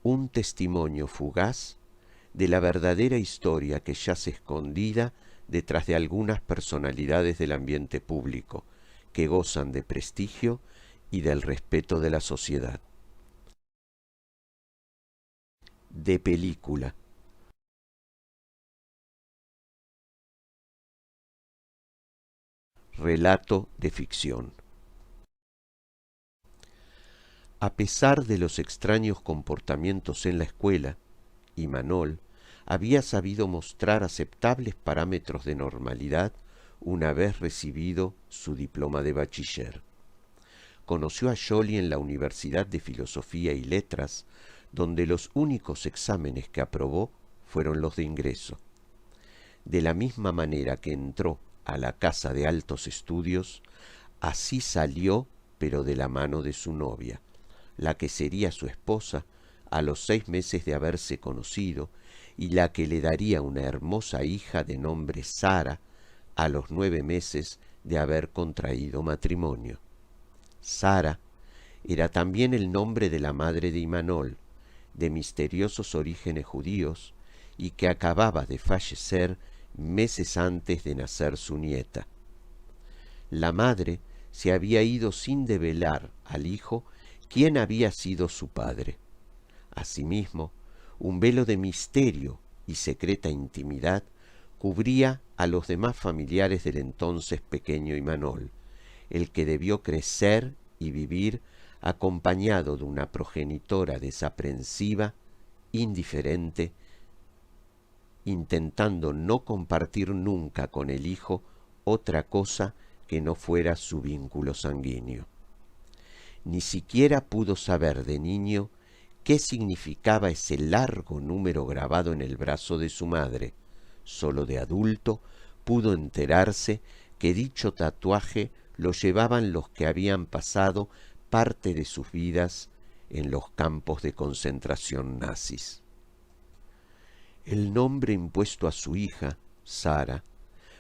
Un testimonio fugaz de la verdadera historia que yace escondida detrás de algunas personalidades del ambiente público, que gozan de prestigio y del respeto de la sociedad. De película. Relato de ficción. A pesar de los extraños comportamientos en la escuela, Imanol había sabido mostrar aceptables parámetros de normalidad una vez recibido su diploma de bachiller. Conoció a Joly en la Universidad de Filosofía y Letras, donde los únicos exámenes que aprobó fueron los de ingreso. De la misma manera que entró a la Casa de Altos Estudios, así salió, pero de la mano de su novia, la que sería su esposa a los 6 meses de haberse conocido y la que le daría una hermosa hija de nombre Sara a los 9 meses de haber contraído matrimonio. Sara era también el nombre de la madre de Imanol, de misteriosos orígenes judíos, y que acababa de fallecer meses antes de nacer su nieta. La madre se había ido sin develar al hijo quién había sido su padre. Asimismo, un velo de misterio y secreta intimidad cubría a los demás familiares del entonces pequeño Imanol, el que debió crecer y vivir acompañado de una progenitora desaprensiva, indiferente, intentando no compartir nunca con el hijo otra cosa que no fuera su vínculo sanguíneo. Ni siquiera pudo saber de niño qué significaba ese largo número grabado en el brazo de su madre. Solo de adulto pudo enterarse que dicho tatuaje lo llevaban los que habían pasado parte de sus vidas en los campos de concentración nazis. El nombre impuesto a su hija, Sara,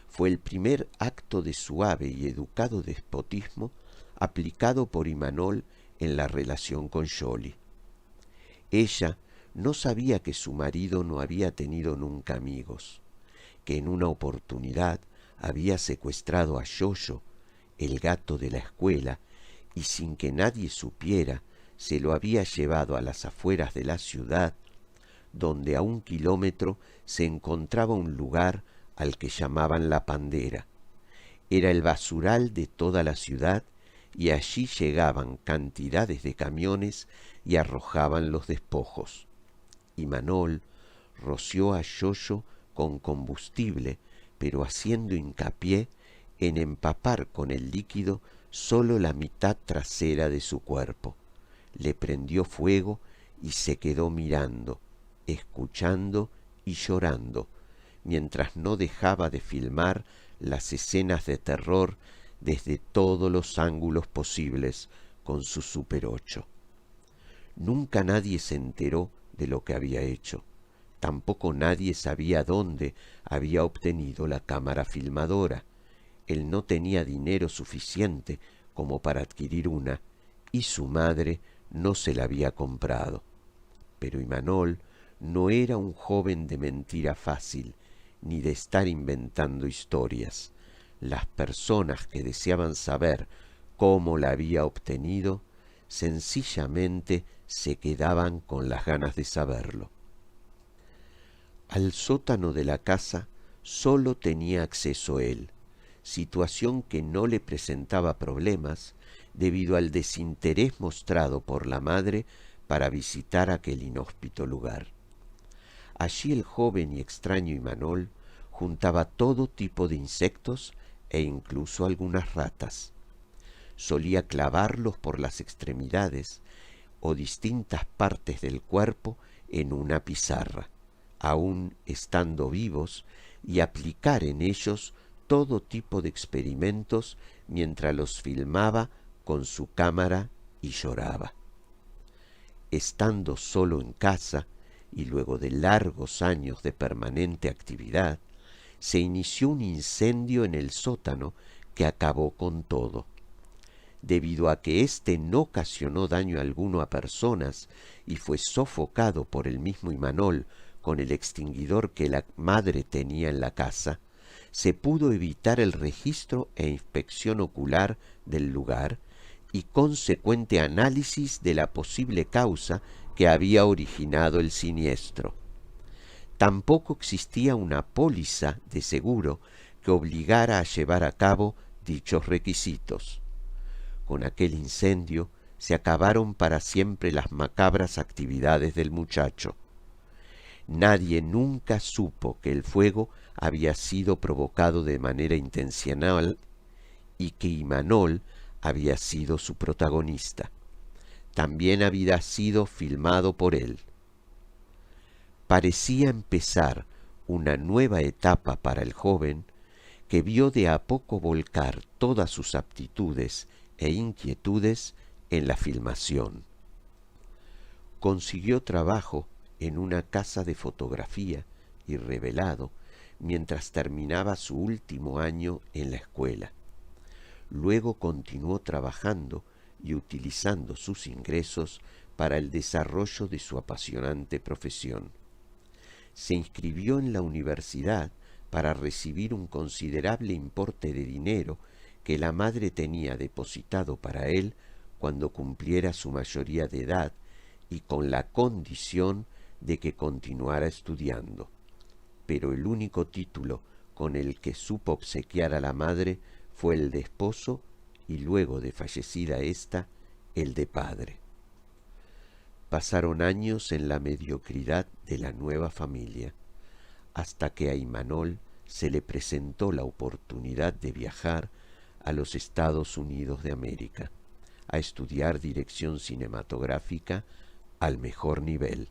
fue el primer acto de suave y educado despotismo aplicado por Imanol en la relación con Joly. Ella no sabía que su marido no había tenido nunca amigos, que en una oportunidad había secuestrado a Yoyo, el gato de la escuela, y sin que nadie supiera, se lo había llevado a las afueras de la ciudad, donde a 1 kilómetro se encontraba un lugar al que llamaban La Pandera. Era el basural de toda la ciudad y allí llegaban cantidades de camiones y arrojaban los despojos. Imanol roció a Yoyo con combustible, pero haciendo hincapié en empapar con el líquido solo la mitad trasera de su cuerpo. Le prendió fuego y se quedó mirando, escuchando y llorando, mientras no dejaba de filmar las escenas de terror desde todos los ángulos posibles con su Super 8. Nunca nadie se enteró de lo que había hecho. Tampoco nadie sabía dónde había obtenido la cámara filmadora. Él no tenía dinero suficiente como para adquirir una, y su madre no se la había comprado. Pero Imanol no era un joven de mentira fácil, ni de estar inventando historias. Las personas que deseaban saber cómo la había obtenido, sencillamente se quedaban con las ganas de saberlo. Al sótano de la casa solo tenía acceso él, situación que no le presentaba problemas debido al desinterés mostrado por la madre para visitar aquel inhóspito lugar. Allí el joven y extraño Imanol juntaba todo tipo de insectos e incluso algunas ratas. Solía clavarlos por las extremidades o distintas partes del cuerpo en una pizarra, aún estando vivos, y aplicar en ellos todo tipo de experimentos mientras los filmaba con su cámara y lloraba. Estando solo en casa, y luego de largos años de permanente actividad, se inició un incendio en el sótano que acabó con todo. debido a que éste no ocasionó daño alguno a personas y fue sofocado por el mismo Imanol con el extinguidor que la madre tenía en la casa, se pudo evitar el registro e inspección ocular del lugar y consecuente análisis de la posible causa que había originado el siniestro. Tampoco existía una póliza de seguro que obligara a llevar a cabo dichos requisitos. Con aquel incendio se acabaron para siempre las macabras actividades del muchacho. Nadie nunca supo que el fuego había sido provocado de manera intencional y que Imanol había sido su protagonista. También había sido filmado por él. Parecía empezar una nueva etapa para el joven, que vio de a poco volcar todas sus aptitudes e inquietudes en la filmación. Consiguió trabajo en una casa de fotografía y revelado mientras terminaba su último año en la escuela. Luego continuó trabajando y utilizando sus ingresos para el desarrollo de su apasionante profesión. Se inscribió en la universidad para recibir un considerable importe de dinero que la madre tenía depositado para él cuando cumpliera su mayoría de edad y con la condición de que continuara estudiando. Pero el único título con el que supo obsequiar a la madre fue el de esposo y luego de fallecida ésta, el de padre. Pasaron años en la mediocridad de la nueva familia, hasta que a Imanol se le presentó la oportunidad de viajar a los Estados Unidos de América, a estudiar dirección cinematográfica al mejor nivel.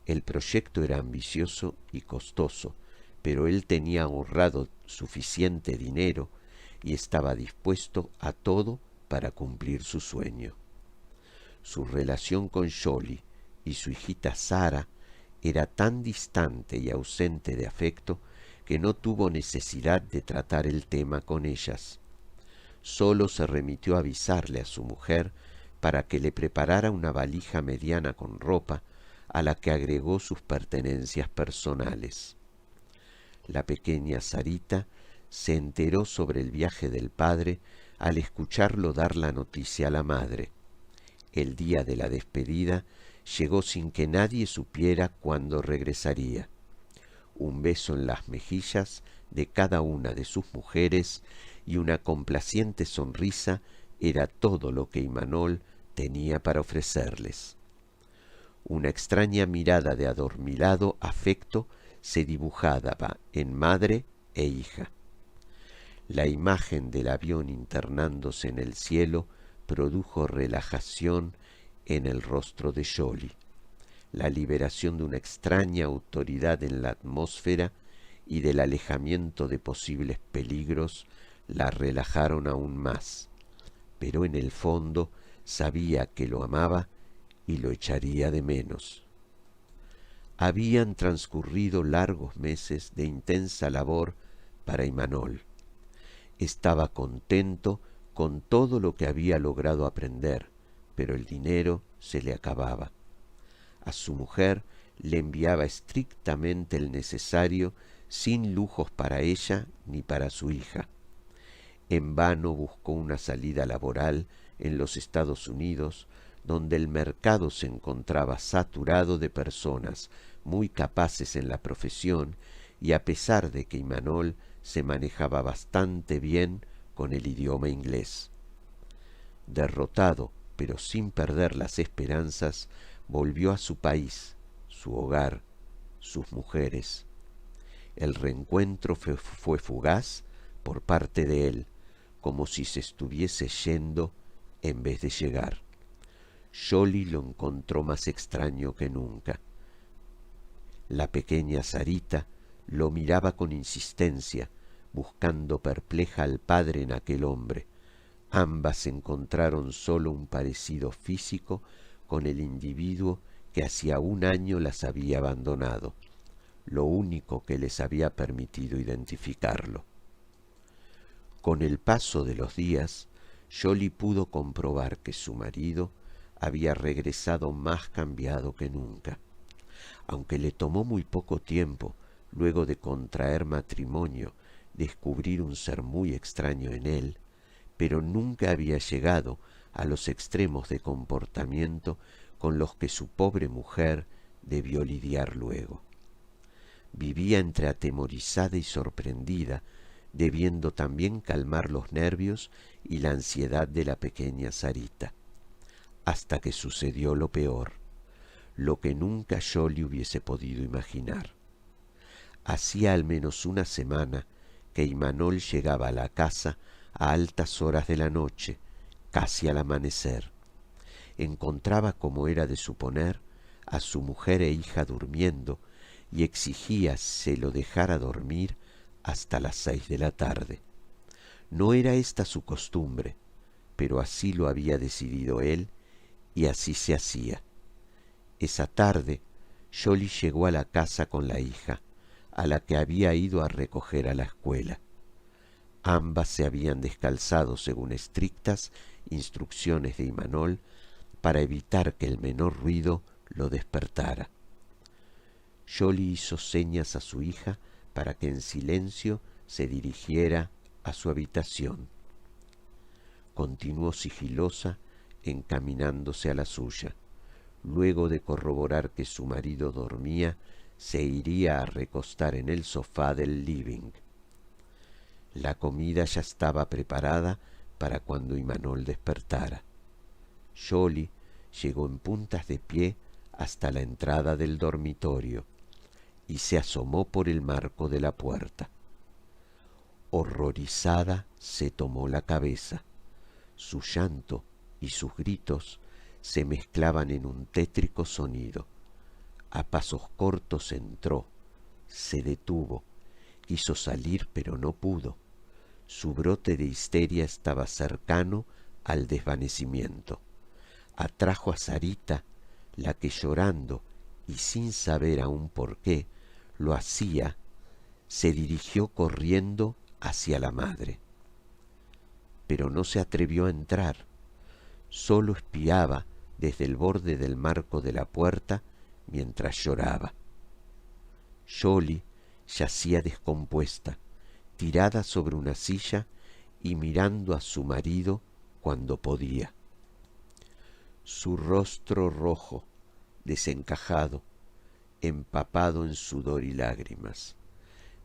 El proyecto era ambicioso y costoso, pero él tenía ahorrado suficiente dinero y estaba dispuesto a todo para cumplir su sueño. Su relación con Jolie y su hijita Sara era tan distante y ausente de afecto que no tuvo necesidad de tratar el tema con ellas. Solo se remitió a avisarle a su mujer para que le preparara una valija mediana con ropa, a la que agregó sus pertenencias personales. La pequeña Sarita se enteró sobre el viaje del padre al escucharlo dar la noticia a la madre. El día de la despedida llegó sin que nadie supiera cuándo regresaría. Un beso en las mejillas de cada una de sus mujeres y una complaciente sonrisa era todo lo que Imanol tenía para ofrecerles. Una extraña mirada de adormilado afecto se dibujaba en madre e hija. La imagen del avión internándose en el cielo produjo relajación en el rostro de Jolie. La liberación de una extraña autoridad en la atmósfera y del alejamiento de posibles peligros la relajaron aún más, pero en el fondo sabía que lo amaba y lo echaría de menos. Habían transcurrido largos meses de intensa labor para Imanol. Estaba contento con todo lo que había logrado aprender, pero el dinero se le acababa. A su mujer le enviaba estrictamente el necesario, sin lujos para ella ni para su hija. En vano buscó una salida laboral en los Estados Unidos, donde el mercado se encontraba saturado de personas muy capaces en la profesión, y a pesar de que Imanol se manejaba bastante bien con el idioma inglés. Derrotado, pero sin perder las esperanzas, volvió a su país, su hogar, sus mujeres. El reencuentro fue fugaz por parte de él, como si se estuviese yendo en vez de llegar. Jolie lo encontró más extraño que nunca. La pequeña Sarita lo miraba con insistencia, buscando perpleja al padre en aquel hombre. Ambas encontraron solo un parecido físico con el individuo que hacía un año las había abandonado, lo único que les había permitido identificarlo. Con el paso de los días, Jolie pudo comprobar que su marido había regresado más cambiado que nunca. Aunque le tomó muy poco tiempo, luego de contraer matrimonio, descubrir un ser muy extraño en él, pero nunca había llegado a los extremos de comportamiento con los que su pobre mujer debió lidiar luego. Vivía entre atemorizada y sorprendida, debiendo también calmar los nervios y la ansiedad de la pequeña Sarita, hasta que sucedió lo peor, lo que nunca Jolie hubiese podido imaginar. Hacía al menos una semana que Imanol llegaba a la casa a altas horas de la noche, casi al amanecer. Encontraba, como era de suponer, a su mujer e hija durmiendo y exigía se lo dejara dormir hasta las 6 de la tarde. No era esta su costumbre, pero así lo había decidido él y así se hacía. Esa tarde, Jolie llegó a la casa con la hija, a la que había ido a recoger a la escuela. Ambas se habían descalzado según estrictas instrucciones de Imanol para evitar que el menor ruido lo despertara. Jolie hizo señas a su hija para que en silencio se dirigiera a su habitación. Continuó sigilosa encaminándose a la suya. Luego de corroborar que su marido dormía, se iría a recostar en el sofá del living. La comida ya estaba preparada para cuando Imanol despertara. Jolie llegó en puntas de pie hasta la entrada del dormitorio y se asomó por el marco de la puerta. Horrorizada se tomó la cabeza. Su llanto y sus gritos se mezclaban en un tétrico sonido. A pasos cortos entró, se detuvo, quiso salir pero no pudo. Su brote de histeria estaba cercano al desvanecimiento. Atrajo a Sarita, la que llorando y sin saber aún por qué lo hacía, se dirigió corriendo hacia la madre. Pero no se atrevió a entrar, solo espiaba desde el borde del marco de la puerta mientras lloraba. Jolie yacía descompuesta, tirada sobre una silla y mirando a su marido cuando podía. Su rostro rojo, desencajado, empapado en sudor y lágrimas.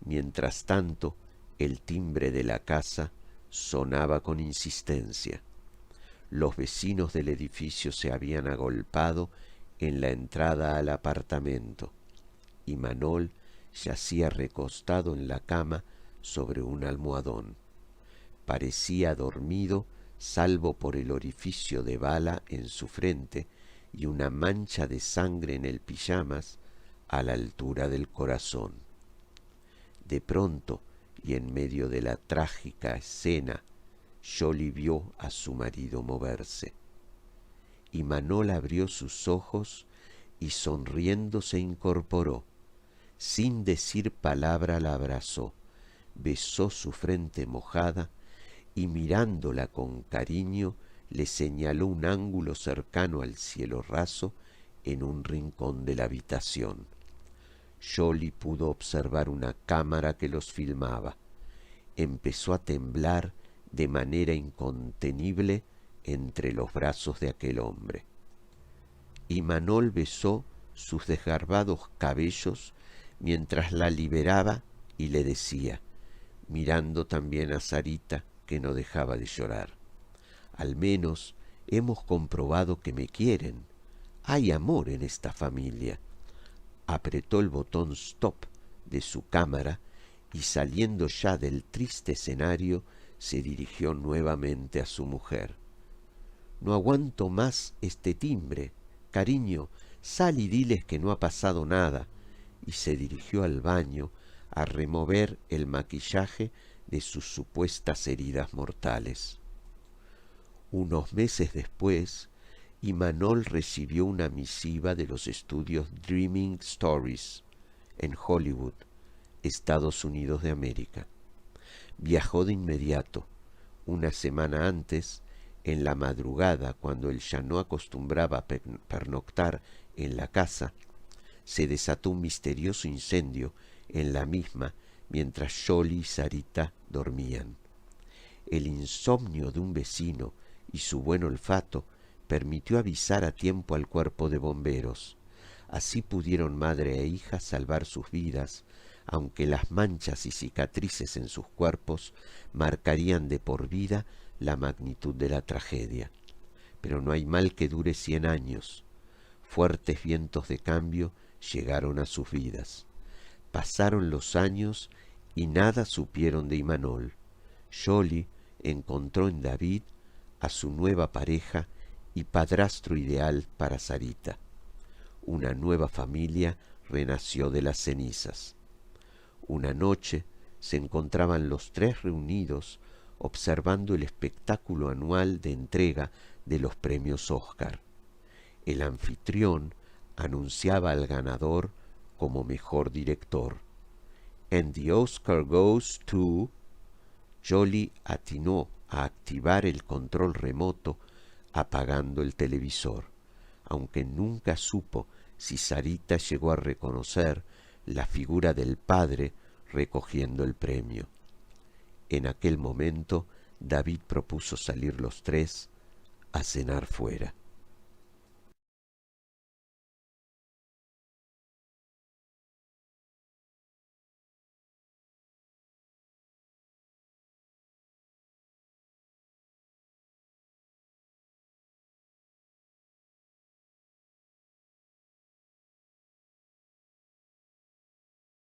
Mientras tanto, el timbre de la casa sonaba con insistencia. Los vecinos del edificio se habían agolpado en la entrada al apartamento. Imanol yacía recostado en la cama sobre un almohadón. Parecía dormido, salvo por el orificio de bala en su frente y una mancha de sangre en el pijamas a la altura del corazón. De pronto, y en medio de la trágica escena, Jolie vio a su marido moverse. Imanol abrió sus ojos y sonriendo se incorporó. Sin decir palabra la abrazó, besó su frente mojada y mirándola con cariño le señaló un ángulo cercano al cielo raso en un rincón de la habitación. Jolie pudo observar una cámara que los filmaba. Empezó a temblar de manera incontenible entre los brazos de aquel hombre. Imanol besó sus desgarbados cabellos mientras la liberaba y le decía, mirando también a Sarita, que no dejaba de llorar: al menos hemos comprobado que me quieren. Hay amor en esta familia. Apretó el botón stop de su cámara y saliendo ya del triste escenario, se dirigió nuevamente a su mujer. No aguanto más este timbre. Cariño, sal y diles que no ha pasado nada. Y se dirigió al baño a remover el maquillaje de sus supuestas heridas mortales. Unos meses después, Imanol recibió una misiva de los estudios Dreaming Stories en Hollywood, Estados Unidos de América. Viajó de inmediato. Una semana antes, En la madrugada, cuando él ya no acostumbraba a pernoctar en la casa, se desató un misterioso incendio en la misma mientras Jolly y Sarita dormían. El insomnio de un vecino y su buen olfato permitió avisar a tiempo al cuerpo de bomberos. Así pudieron madre e hija salvar sus vidas, aunque las manchas y cicatrices en sus cuerpos marcarían de por vida la magnitud de la tragedia. Pero no hay mal que dure 100 años. Fuertes vientos de cambio llegaron a sus vidas. Pasaron los años y nada supieron de Imanol. Jolly encontró en David a su nueva pareja y padrastro ideal para Sarita. Una nueva familia renació de las cenizas. Una noche se encontraban los tres reunidos observando el espectáculo anual de entrega de los premios Oscar. El anfitrión anunciaba al ganador como mejor director. And the Oscar goes to... Jolly atinó a activar el control remoto apagando el televisor, aunque nunca supo si Sarita llegó a reconocer la figura del padre recogiendo el premio. En aquel momento David propuso salir los tres a cenar fuera.